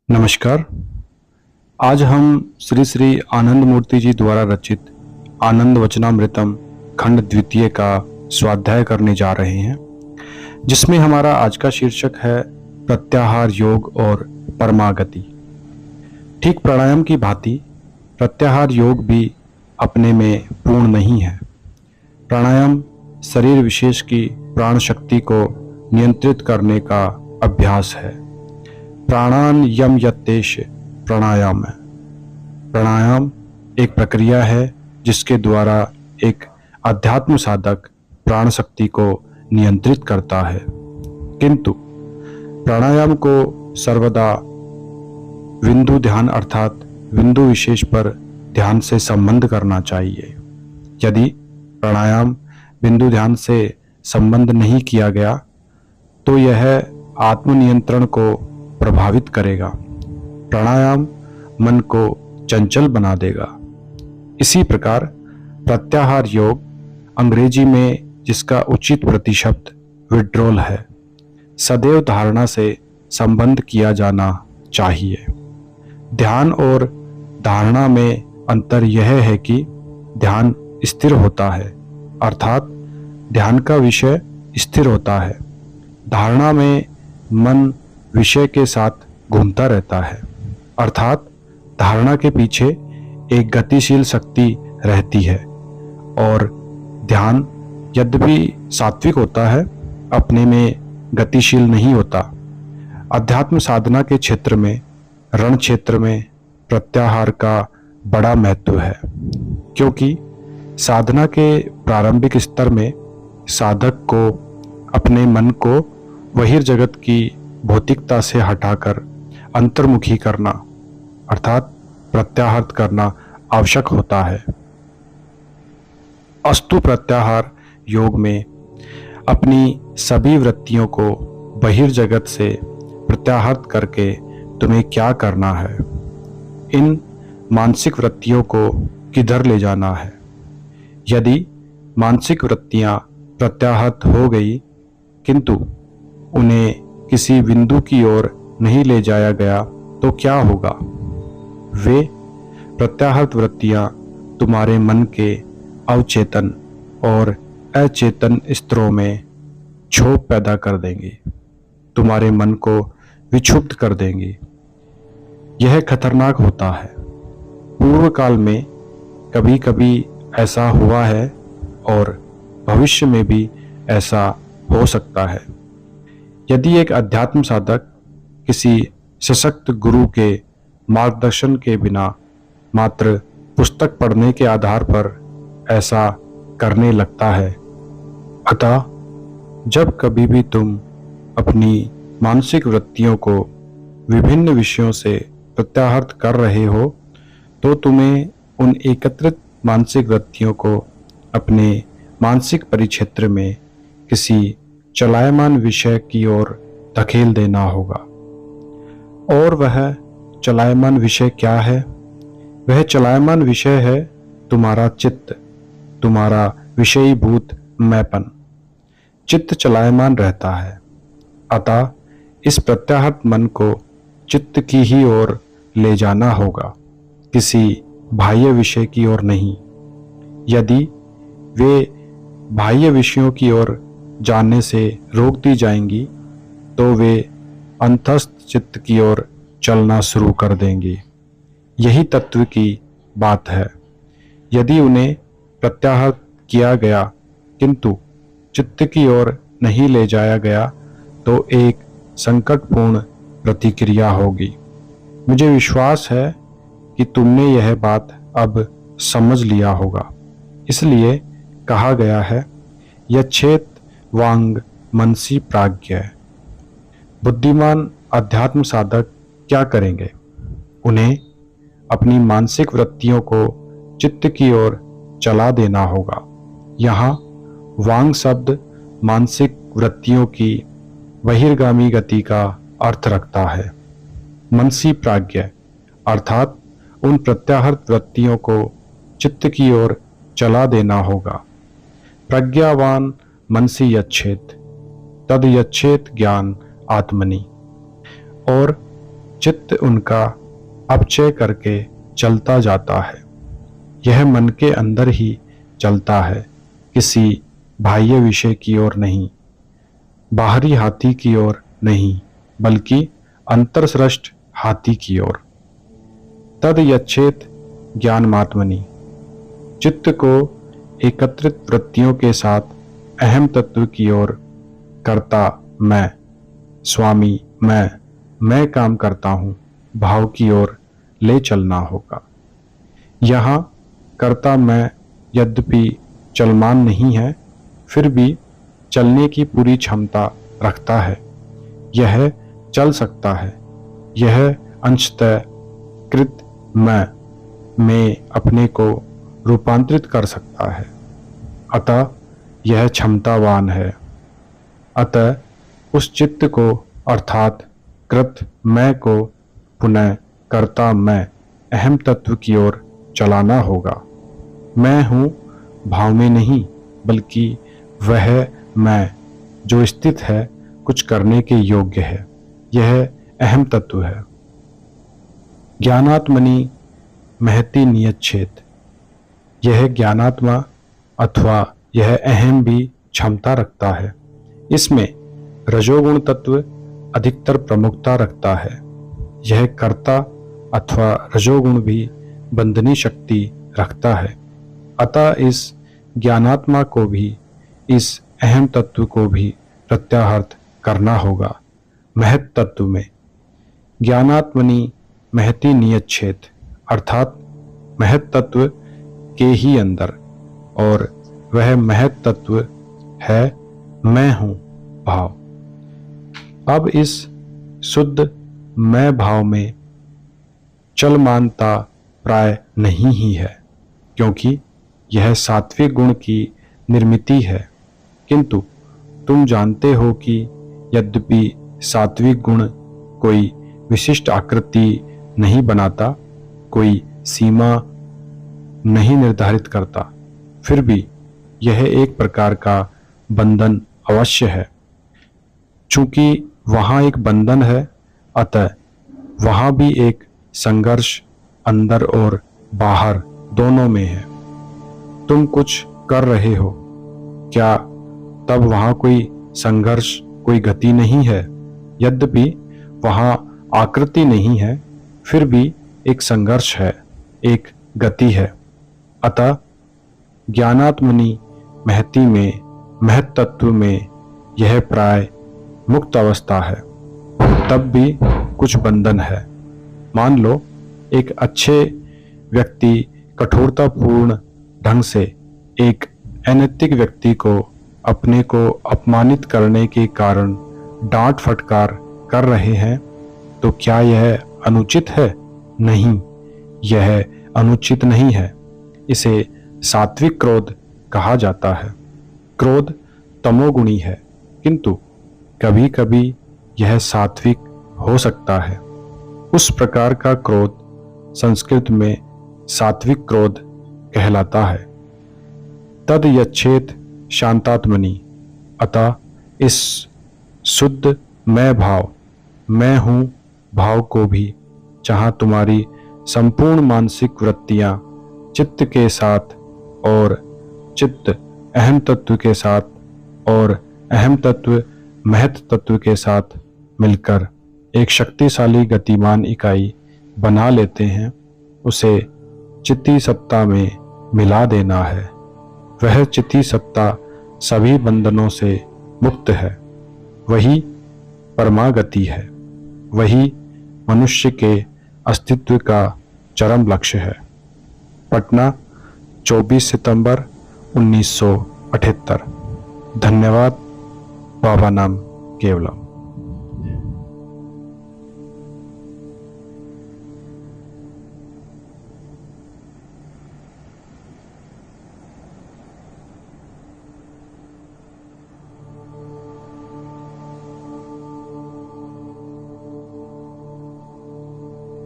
नमस्कार। आज हम श्री श्री आनंद मूर्ति जी द्वारा रचित आनंद वचनामृतम खंड द्वितीय का स्वाध्याय करने जा रहे हैं, जिसमें हमारा आज का शीर्षक है प्रत्याहार योग और परमागति। ठीक प्राणायाम की भांति प्रत्याहार योग भी अपने में पूर्ण नहीं है। प्राणायाम शरीर विशेष की प्राण शक्ति को नियंत्रित करने का अभ्यास है। प्राणान यम यत्तेश प्राणायाम है। प्राणायाम एक प्रक्रिया है जिसके द्वारा एक अध्यात्म साधक प्राण शक्ति को नियंत्रित करता है, किंतु प्राणायाम को सर्वदा बिंदु ध्यान अर्थात बिंदु विशेष पर ध्यान से संबंध करना चाहिए। यदि प्राणायाम बिंदु ध्यान से संबंध नहीं किया गया तो यह आत्मनियंत्रण को प्रभावित करेगा। प्राणायाम मन को चंचल बना देगा। इसी प्रकार प्रत्याहार योग, अंग्रेजी में जिसका उचित प्रतिशब्द विड्रॉल है, सदैव धारणा से संबंध किया जाना चाहिए। ध्यान और धारणा में अंतर यह है कि ध्यान स्थिर होता है, अर्थात ध्यान का विषय स्थिर होता है। धारणा में मन विषय के साथ घूमता रहता है, अर्थात धारणा के पीछे एक गतिशील शक्ति रहती है। और ध्यान यद्यपि सात्विक होता है, अपने में गतिशील नहीं होता। अध्यात्म साधना के क्षेत्र में, रण क्षेत्र में प्रत्याहार का बड़ा महत्व है, क्योंकि साधना के प्रारंभिक स्तर में साधक को अपने मन को बहिर्जगत की भौतिकता से हटाकर अंतर्मुखी करना अर्थात प्रत्याहार करना आवश्यक होता है। अस्तु प्रत्याहार योग में अपनी सभी वृत्तियों को बहिर्जगत से प्रत्याहार करके तुम्हें क्या करना है? इन मानसिक वृत्तियों को किधर ले जाना है? यदि मानसिक वृत्तियां प्रत्याहत हो गई किंतु उन्हें किसी बिंदु की ओर नहीं ले जाया गया तो क्या होगा? वे प्रत्याहत वृत्तियां तुम्हारे मन के अवचेतन और अचेतन स्तरों में क्षोभ पैदा कर देंगी, तुम्हारे मन को विक्षुब्ध कर देंगी। यह खतरनाक होता है। पूर्व काल में कभी कभी ऐसा हुआ है और भविष्य में भी ऐसा हो सकता है। यदि एक अध्यात्म साधक किसी सशक्त गुरु के मार्गदर्शन के बिना मात्र पुस्तक पढ़ने के आधार पर ऐसा करने लगता है, अतः जब कभी भी तुम अपनी मानसिक वृत्तियों को विभिन्न विषयों से प्रत्याहृत कर रहे हो तो तुम्हें उन एकत्रित मानसिक वृत्तियों को अपने मानसिक परिक्षेत्र में किसी चलायमान विषय की ओर धकेल देना होगा। और वह चलायमान विषय क्या है? वह चलायमान विषय है तुम्हारा चित्त, तुम्हारा विषयीभूत मैपन। चित्त चलायमान रहता है, अतः इस प्रत्याहत मन को चित्त की ही ओर ले जाना होगा, किसी बाह्य विषय की ओर नहीं। यदि वे बाह्य विषयों की ओर जानने से रोक दी जाएंगी तो वे अंतस्थ चित्त की ओर चलना शुरू कर देंगी। यही तत्व की बात है। यदि उन्हें प्रत्याहत किया गया किंतु चित्त की ओर नहीं ले जाया गया तो एक संकटपूर्ण प्रतिक्रिया होगी। मुझे विश्वास है कि तुमने यह बात अब समझ लिया होगा। इसलिए कहा गया है, यच्छेत वांग मनसी प्राज्ञ। बुद्धिमान अध्यात्म साधक क्या करेंगे? उन्हें अपनी मानसिक वृत्तियों को चित्त की ओर चला देना होगा। यहाँ वांग शब्द मानसिक वृत्तियों की बहिर्गामी गति का अर्थ रखता है। मनसी प्राज्ञ अर्थात उन प्रत्याहृत वृत्तियों को चित्त की ओर चला देना होगा। प्रज्ञावान मनसी यच्छेत तद यच्छेत ज्ञान आत्मनि। और चित्त उनका अपचय करके चलता जाता है। यह मन के अंदर ही चलता है, किसी बाह्य विषय की ओर नहीं, बाहरी हाथी की ओर नहीं, बल्कि अंतरसृष्ट हाथी की ओर। तद यच्छेत ज्ञानमात्मनि, चित्त को एकत्रित वृत्तियों के साथ अहम तत्व की ओर कर्ता मैं, स्वामी मैं काम करता हूँ भाव की ओर ले चलना होगा। यहाँ कर्ता मैं यद्यपि चलमान नहीं है, फिर भी चलने की पूरी क्षमता रखता है। यह चल सकता है। यह अंशतः कृत मैं अपने को रूपांतरित कर सकता है। अतः यह क्षमतावान है। अतः उस चित्त को अर्थात कृत मैं को पुनः कर्ता मैं अहम तत्व की ओर चलाना होगा। मैं हूँ भाव में नहीं, बल्कि वह मैं जो स्थित है, कुछ करने के योग्य है। यह अहम तत्व है। ज्ञानात्मनि महति नियच्छेद, यह ज्ञानात्मा अथवा यह अहम भी क्षमता रखता है। इसमें रजोगुण तत्व अधिकतर प्रमुखता रखता है। यह कर्ता अथवा रजोगुण भी बंधनी शक्ति रखता है। अतः इस ज्ञानात्मा को भी, इस अहम तत्व को भी प्रत्याहृत करना होगा महत तत्व में। ज्ञानात्मनि महति नियच्छेद, अर्थात महत तत्व के ही अंदर, और वह महत तत्व है मैं हूँ भाव। अब इस शुद्ध मैं भाव में चलमानता प्राय नहीं ही है, क्योंकि यह सात्विक गुण की निर्मिति है। किंतु तुम जानते हो कि यद्यपि सात्विक गुण कोई विशिष्ट आकृति नहीं बनाता, कोई सीमा नहीं निर्धारित करता, फिर भी यह एक प्रकार का बंधन अवश्य है। चूंकि वहाँ एक बंधन है, अतः वहाँ भी एक संघर्ष अंदर और बाहर दोनों में है। तुम कुछ कर रहे हो, क्या तब वहाँ कोई संघर्ष, कोई गति नहीं है? यद्यपि वहाँ आकृति नहीं है, फिर भी एक संघर्ष है, एक गति है। अतः ज्ञानात्मनि महति में, महत तत्व में यह प्राय मुक्त अवस्था है, तब भी कुछ बंधन है। मान लो एक अच्छे व्यक्ति कठोरतापूर्ण ढंग से एक अनैतिक व्यक्ति को अपने को अपमानित करने के कारण डांट फटकार कर रहे हैं, तो क्या यह अनुचित है? नहीं, यह अनुचित नहीं है। इसे सात्विक क्रोध कहा जाता है। क्रोध तमोगुणी है, किंतु कभी कभी यह सात्विक हो सकता है। उस प्रकार का क्रोध संस्कृत में सात्विक क्रोध कहलाता है। तद यच्छेत शांतात्मनि, अतः इस शुद्ध मैं भाव, मैं हूँ भाव को भी, जहाँ तुम्हारी संपूर्ण मानसिक वृत्तियाँ चित्त के साथ और चित्त अहम तत्व के साथ और अहम तत्व महत तत्व के साथ मिलकर एक शक्तिशाली गतिमान इकाई बना लेते हैं, उसे चित्ती सत्ता में मिला देना है। वह चित्ती सत्ता सभी बंधनों से मुक्त है। वही परमागति है। वही मनुष्य के अस्तित्व का चरम लक्ष्य है। पटना, 24 सितंबर 1978। धन्यवाद। बाबा नाम केवलम।